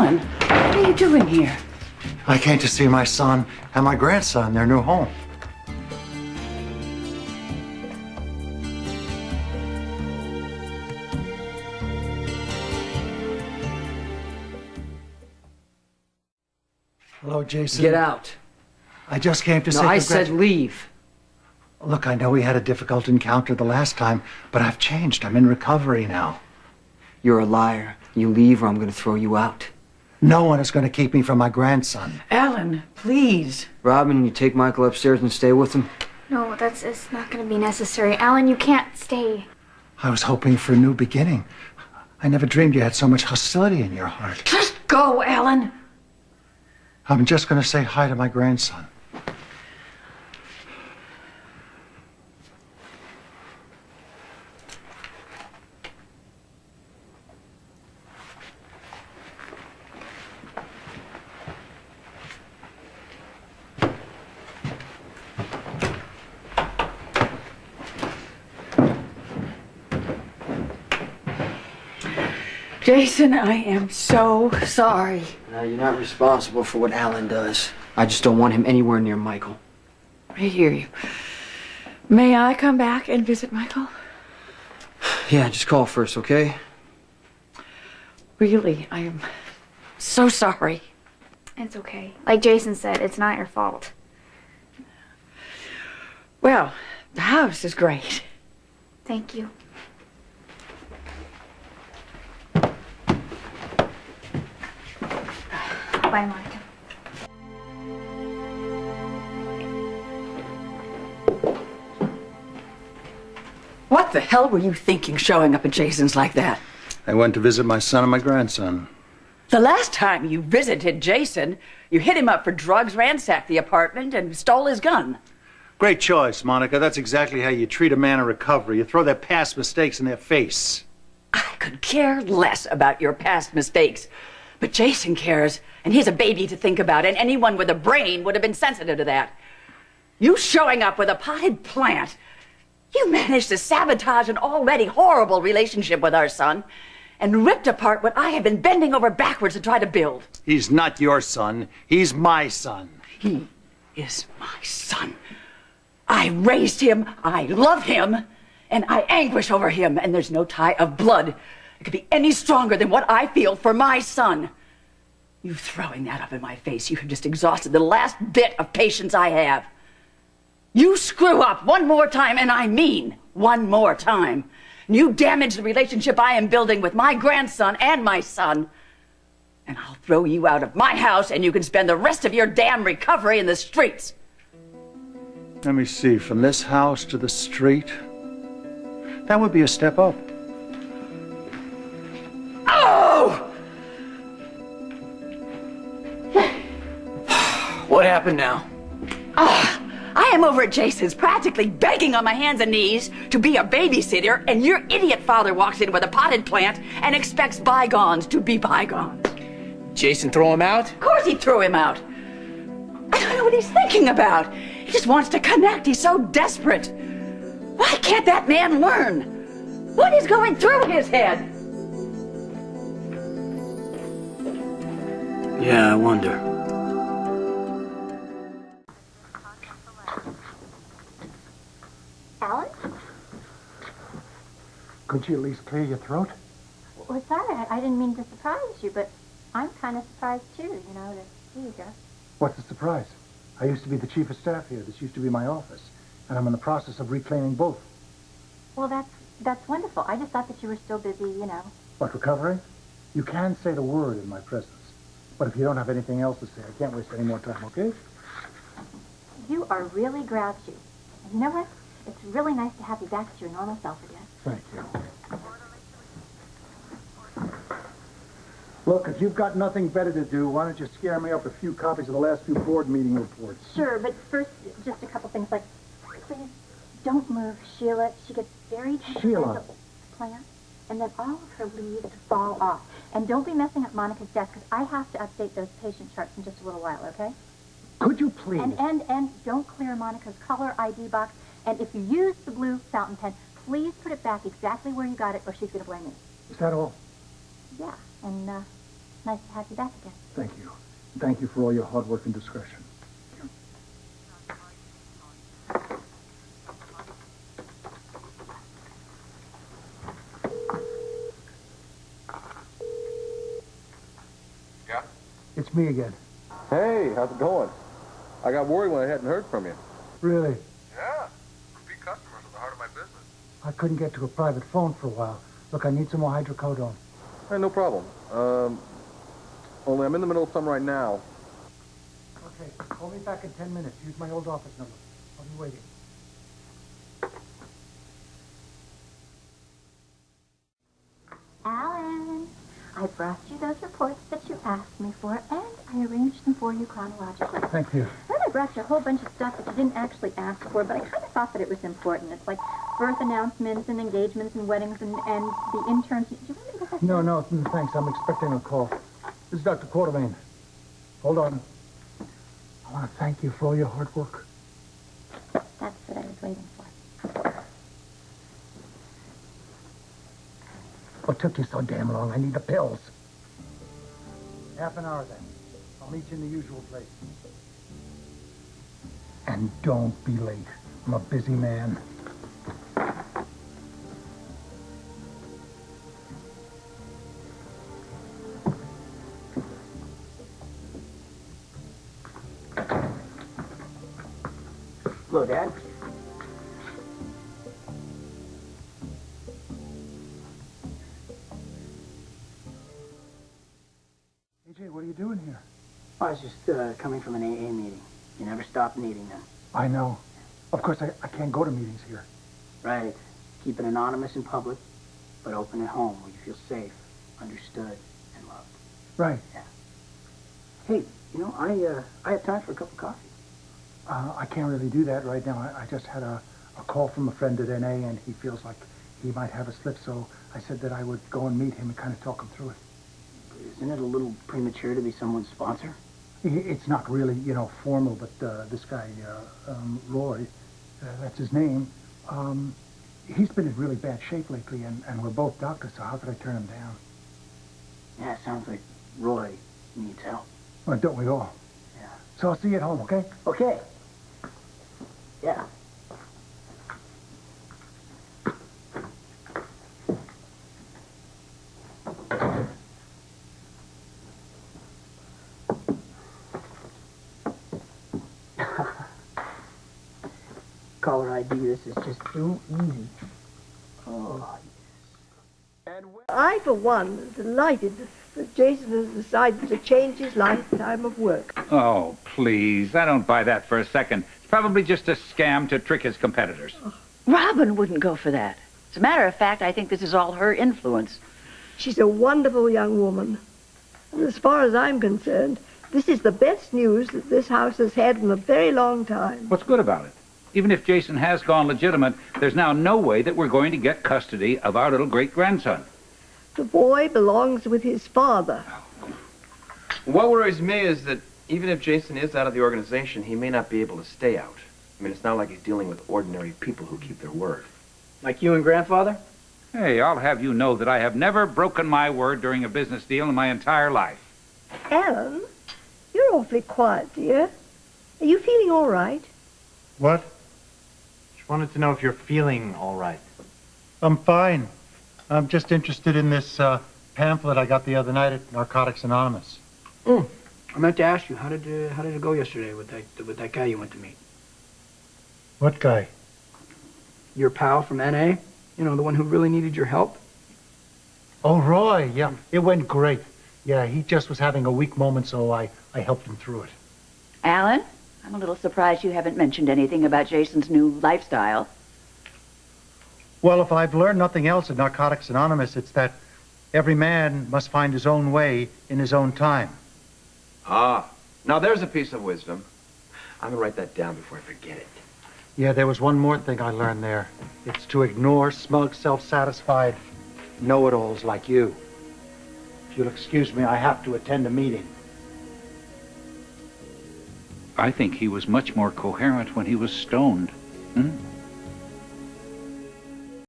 Alan, what are you doing here? I came to see my son and my grandson, their new home. Hello, Jason. Get out. I just came to say I said leave. Look, I know we had a difficult encounter the last time, but I've changed. I'm in recovery now. You're a liar. You leave or I'm going to throw you out. No one is going to keep me from my grandson. Alan, please. Robin, you take Michael upstairs and stay with him? No, it's not going to be necessary. Alan, you can't stay. I was hoping for a new beginning. I never dreamed you had so much hostility in your heart. Just go, Alan. I'm just going to say hi to my grandson. Jason, I am so sorry. No, you're not responsible for what Alan does. I just don't want him anywhere near Michael. I hear you. May I come back and visit Michael? Yeah, just call first, okay? Really, I am so sorry. It's okay. Like Jason said, it's not your fault. Well, the house is great. Thank you. Bye, Monica. What the hell were you thinking showing up at Jason's like that? I went to visit my son and my grandson. The last time you visited Jason, you hit him up for drugs, ransacked the apartment, and stole his gun. Great choice, Monica. That's exactly how you treat a man in recovery. You throw their past mistakes in their face. I could care less about your past mistakes. But Jason cares, and he's a baby to think about, and anyone with a brain would have been sensitive to that. You showing up with a potted plant, you managed to sabotage an already horrible relationship with our son and ripped apart what I have been bending over backwards to try to build. He's not your son. He's my son. He is my son. I raised him, I love him, and I anguish over him, and there's no tie of blood that could be any stronger than what I feel for my son. You throwing that up in my face, you have just exhausted the last bit of patience I have. You screw up one more time, and I mean one more time. You damage the relationship I am building with my grandson and my son, and I'll throw you out of my house, and you can spend the rest of your damn recovery in the streets. Let me see, from this house to the street, that would be a step up. Oh! What happened now? I am over at Jason's practically begging on my hands and knees to be a babysitter, and your idiot father walks in with a potted plant and expects bygones to be bygones. Jason throw him out? Of course he threw him out. I don't know what he's thinking about. He just wants to connect. He's so desperate. Why can't that man learn? What is going through his head? Yeah, I wonder. Alan? Could you at least clear your throat? Well, sorry, I didn't mean to surprise you, but I'm kind of surprised too, you know, to see you here. What's the surprise? I used to be the chief of staff here. This used to be my office. And I'm in the process of reclaiming both. Well, that's wonderful. I just thought that you were still busy, you know. What, recovery? You can say the word in my presence. But if you don't have anything else to say, I can't waste any more time, okay? You are really grouchy. And you know what? It's really nice to have you back to your normal self again. Thank you. Look, if you've got nothing better to do, why don't you scare me up a few copies of the last few board meeting reports? Sure, but first, just a couple things like, please, don't move Sheila. She gets very Sheila? plant, and then all of her leaves fall off. And don't be messing up Monica's desk, because I have to update those patient charts in just a little while, okay? Could you please? And don't clear Monica's color ID box. And if you use the blue fountain pen, please put it back exactly where you got it, or she's going to blame me. Is that all? Yeah, and Nice to have you back again. Thank you. Thank you for all your hard work and discretion. Yeah? It's me again. Hey, how's it going? I got worried when I hadn't heard from you. Really? Yeah. Repeat customers are the heart of my business. I couldn't get to a private phone for a while. Look, I need some more hydrocodone. Hey, no problem. Only I'm in the middle of some right now. Okay, call me back in 10 minutes. Use my old office number. I'll be waiting. Alan, I brought you those reports that you asked me for, and I arranged them for you chronologically. Thank you. Then I brought you a whole bunch of stuff that you didn't actually ask for, but I kind of thought that it was important. It's like birth announcements and engagements and weddings and the interns. Do you want me to get that? No, thanks. I'm expecting a call. This is Dr. Quartermain. Hold on. I want to thank you for all your hard work. That's what I was waiting for. What took you so damn long? I need the pills. Half an hour, then. I'll meet you in the usual place. And don't be late. I'm a busy man. Hello, Dad. AJ, what are you doing here? I was just coming from an AA meeting. You never stop needing them. I know. Of course, I can't go to meetings here. Right. Keep it anonymous in public, but open at home where you feel safe, understood, and loved. Right. Yeah. Hey, you know, I have time for a cup of coffee. I can't really do that right now. I just had a call from a friend at NA, and he feels like he might have a slip, so I said that I would go and meet him and kind of talk him through it. Isn't it a little premature to be someone's sponsor? It's not really, formal, but this guy, Roy, that's his name, he's been in really bad shape lately, and we're both doctors, so how could I turn him down? Yeah, it sounds like Roy needs help. Well, don't we all? Yeah. So I'll see you at home, okay? Okay. Yeah. Caller ID, this is just too easy. Oh, I, for one, am delighted that Jason has decided to change his lifetime of work. Oh, please. I don't buy that for a second. It's probably just a scam to trick his competitors. Robin wouldn't go for that. As a matter of fact, I think this is all her influence. She's a wonderful young woman. And as far as I'm concerned, this is the best news that this house has had in a very long time. What's good about it? Even if Jason has gone legitimate, there's now no way that we're going to get custody of our little great-grandson. The boy belongs with his father. What worries me is that even if Jason is out of the organization, he may not be able to stay out. I mean, it's not like he's dealing with ordinary people who keep their word. like you and Grandfather? Hey, I'll have you know that I have never broken my word during a business deal in my entire life. Alan, you're awfully quiet, dear. Are you feeling all right? What? Just wanted to know if you're feeling all right. I'm fine. I'm just interested in this pamphlet I got the other night at Narcotics Anonymous. I meant to ask you, how did it go yesterday with that guy you went to meet? What guy? Your pal from NA? You know, the one who really needed your help? Oh, Roy, yeah. It went great. Yeah, he just was having a weak moment, so I helped him through it. Alan, I'm a little surprised you haven't mentioned anything about Jason's new lifestyle. Well, if I've learned nothing else at Narcotics Anonymous, it's that every man must find his own way in his own time. Ah, now there's a piece of wisdom. I'm gonna write that down before I forget it. Yeah, there was one more thing I learned there. It's to ignore smug, self-satisfied know-it-alls like you. If you'll excuse me, I have to attend a meeting. I think he was much more coherent when he was stoned. Hmm?